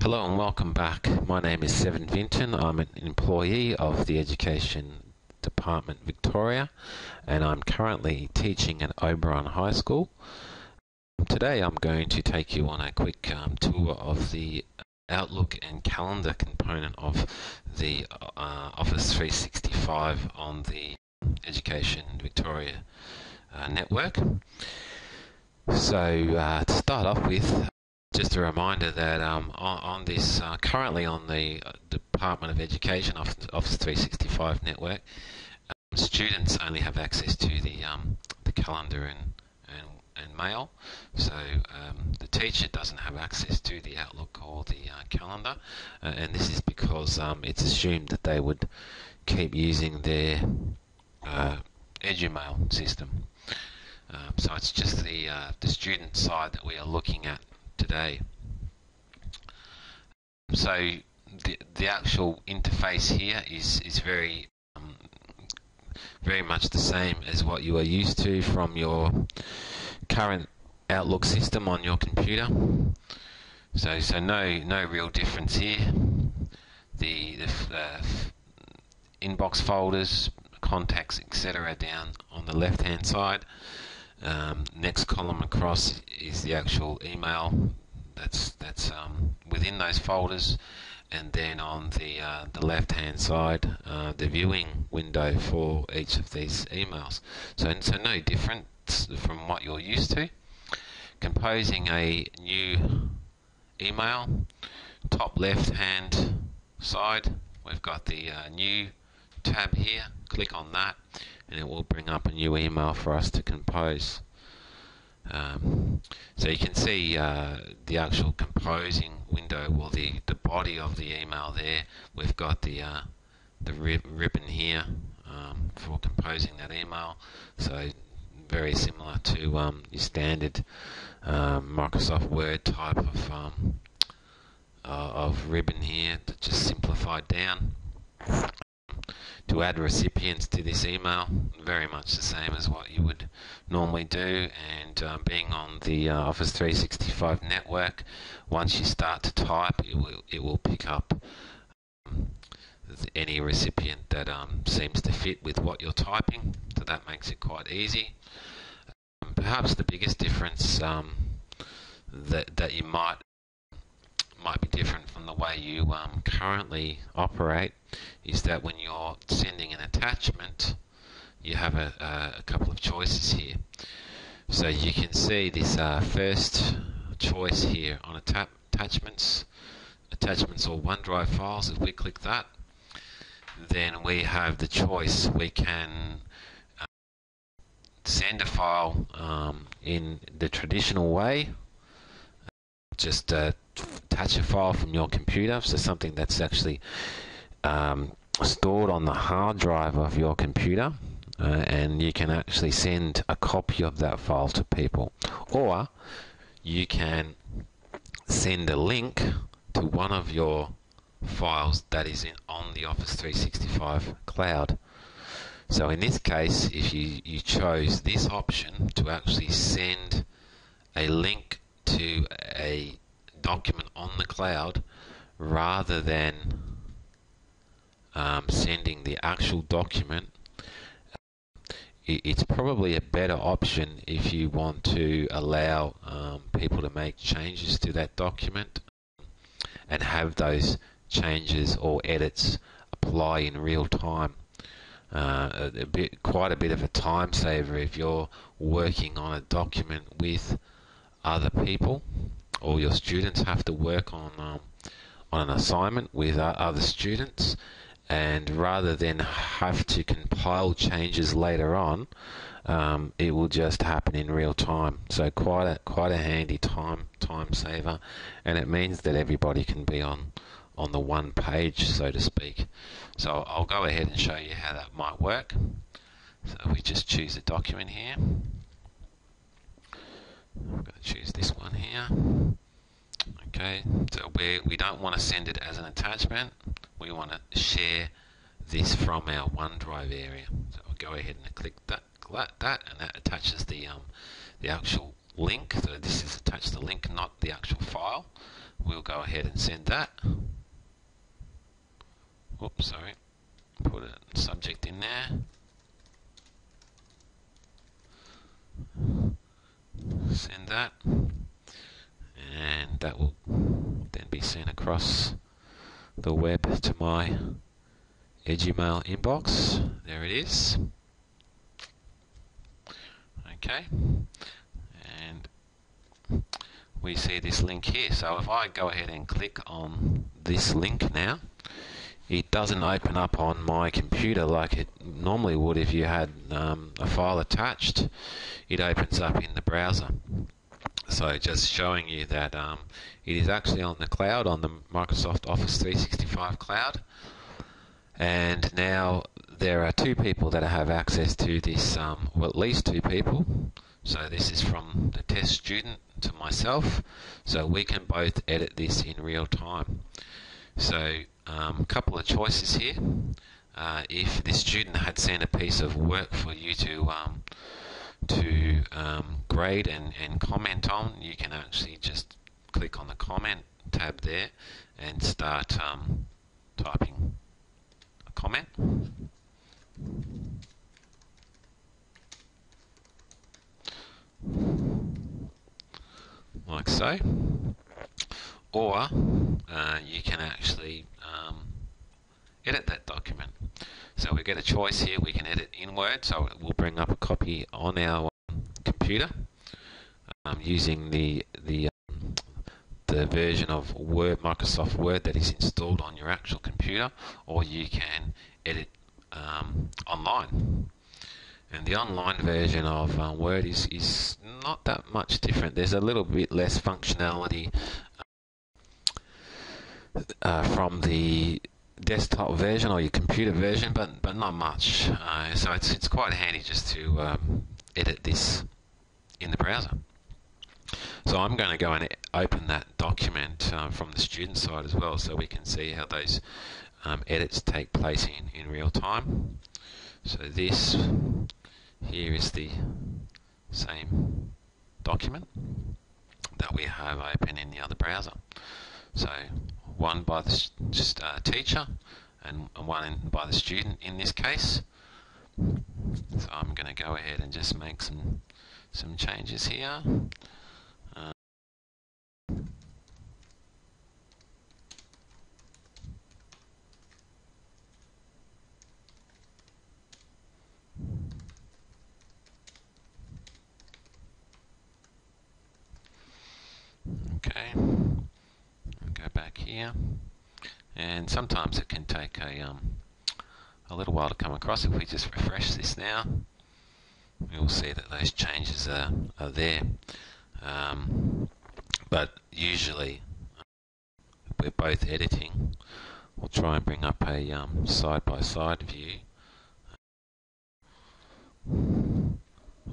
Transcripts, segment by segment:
Hello and welcome back. My name is Seven Vinton. I'm an employee of the Education Department Victoria, and I'm currently teaching at Oberon High School. Today I'm going to take you on a quick tour of the Outlook and calendar component of the Office 365 on the Education Victoria network. So to start off with, just a reminder that on this, currently on the Department of Education Office 365 network, students only have access to the calendar and mail. So the teacher doesn't have access to the Outlook or the calendar, and this is because it's assumed that they would keep using their EduMail system. So it's just the student side that we are looking at today. So the actual interface here is very much the same as what you are used to from your current Outlook system on your computer. So no real difference here. The inbox folders, contacts, etc. down on the left hand side. Next column across is the actual email that's within those folders, and then on the left hand side the viewing window for each of these emails. So no difference from what you're used to. Composing a new email, top left hand side we've got the new tab here. Click on that and it will bring up a new email for us to compose. So you can see the actual composing window, or the body of the email there. We've got the ribbon here for composing that email. So very similar to your standard Microsoft Word type of ribbon here, just simplified down. To add recipients to this email, very much the same as what you would normally do, and being on the Office 365 network, once you start to type, it will pick up any recipient that seems to fit with what you're typing, so that makes it quite easy. Perhaps the biggest difference that you might be different from the way you currently operate is that when you're sending an attachment, you have a couple of choices here. So you can see this first choice here on attachments or OneDrive files. If we click that, then we have the choice. We can send a file in the traditional way, just attach a file from your computer, so something that's actually stored on the hard drive of your computer, and you can actually send a copy of that file to people, or you can send a link to one of your files that is on the Office 365 cloud. So in this case, if you chose this option to actually send a link to a document on the cloud rather than sending the actual document, it's probably a better option if you want to allow people to make changes to that document and have those changes or edits apply in real time. Quite a bit of a time saver if you're working on a document with other people, or your students have to work on an assignment with other students, and rather than have to compile changes later on, it will just happen in real time. So quite a handy time saver, and it means that everybody can be on the one page, so to speak. So I'll go ahead and show you how that might work. So we just choose a document here. I'm going to choose this one here. Okay, so we don't want to send it as an attachment. We want to share this from our OneDrive area. So I'll go ahead and click that, and that attaches the actual link. So this is attached to the link, not the actual file. we'll go ahead and send that. Oops, sorry. Put a subject in there. Send that. And that will then be sent across the web to my Edumail inbox. There it is. Okay. And we see this link here. So if I go ahead and click on this link now, it doesn't open up on my computer like it normally would if you had a file attached. It opens up in the browser. So just showing you that it is actually on the cloud, on the Microsoft Office 365 cloud. And now there are two people that have access to this, well, at least two people. So this is from the test student to myself. So we can both edit this in real time. So a couple of choices here. If the student had sent a piece of work for you to grade and comment on, you can actually just click on the comment tab there and start typing a comment. Like so. Or you can actually edit that document. So we get a choice here. We can edit in Word, so it will bring up a copy on our computer using the version of Word, Microsoft Word, that is installed on your actual computer, or you can edit online. And the online version of Word is not that much different. There's a little bit less functionality from the desktop version or your computer version, but not much. So it's quite handy just to edit this in the browser. So I'm going to go and open that document from the student side as well, so we can see how those edits take place in real time. So this here is the same document that we have open in the other browser. So one by the teacher and one by the student in this case. So I'm going to go ahead and just make some changes here. Okay, go back here, and sometimes it can take a little while to come across. If we just refresh this now, we will see that those changes are there. But usually, we're both editing. We'll try and bring up a side-by-side view.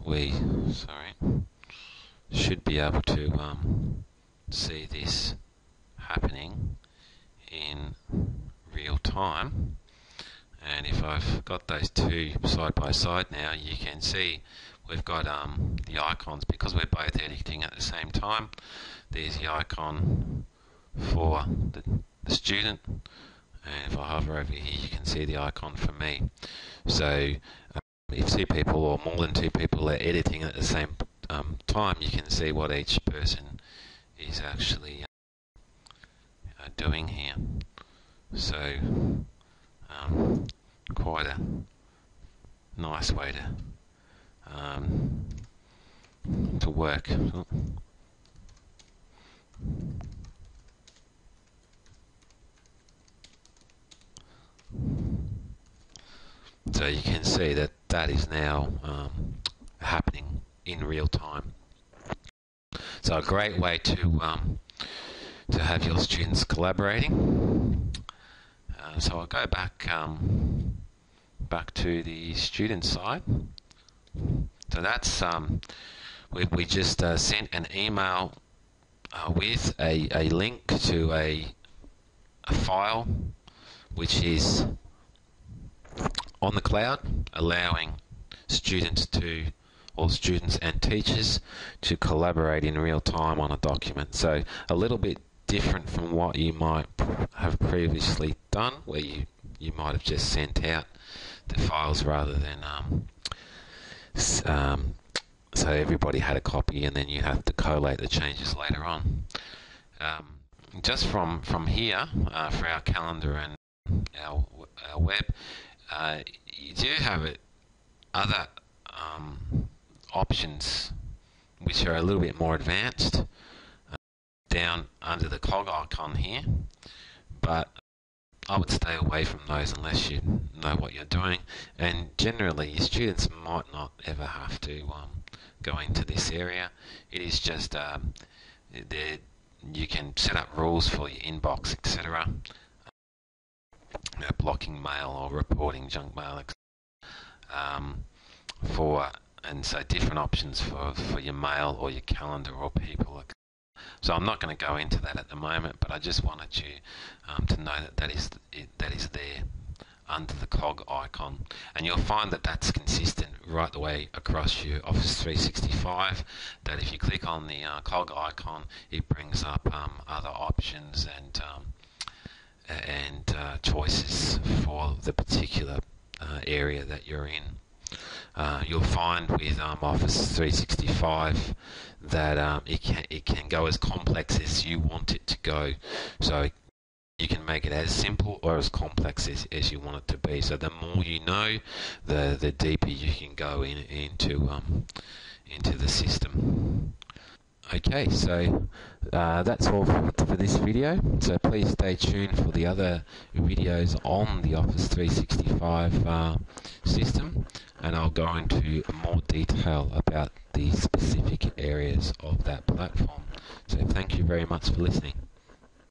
We should be able to see this happening in real time. And if I've got those two side by side now, you can see we've got the icons, because we're both editing at the same time. There's the icon for the student, and if I hover over here, you can see the icon for me. So if two people or more than two people are editing at the same time, you can see what each person is actually doing here. So quite a nice way to work. So you can see that that is now happening in real time. So a great way to have your students collaborating. So I'll go back to the student side. So that's we just sent an email with a link to a file which is on the cloud, allowing students and teachers to collaborate in real time on a document. So a little bit different from what you might have previously done, where you might have just sent out the files rather than so everybody had a copy, and then you have to collate the changes later on. Just from here, for our calendar and our web, you do have other options which are a little bit more advanced down under the cog icon here, but I would stay away from those unless you know what you're doing, and generally your students might not ever have to go into this area. It is just you can set up rules for your inbox, etc., blocking mail or reporting junk mail, and so different options for your mail or your calendar or people. So I'm not going to go into that at the moment, but I just wanted you to know that is there under the cog icon, and you'll find that that's consistent right the way across your Office 365. That if you click on the cog icon, it brings up other options and choices for the particular area that you're in. You'll find with Office 365 that it can go as complex as you want it to go. So you can make it as simple or as complex as you want it to be. So the more you know, the deeper you can go into the system. Okay, so that's all for this video. So please stay tuned for the other videos on the Office 365 system, and I'll go into more detail about the specific areas of that platform. So thank you very much for listening.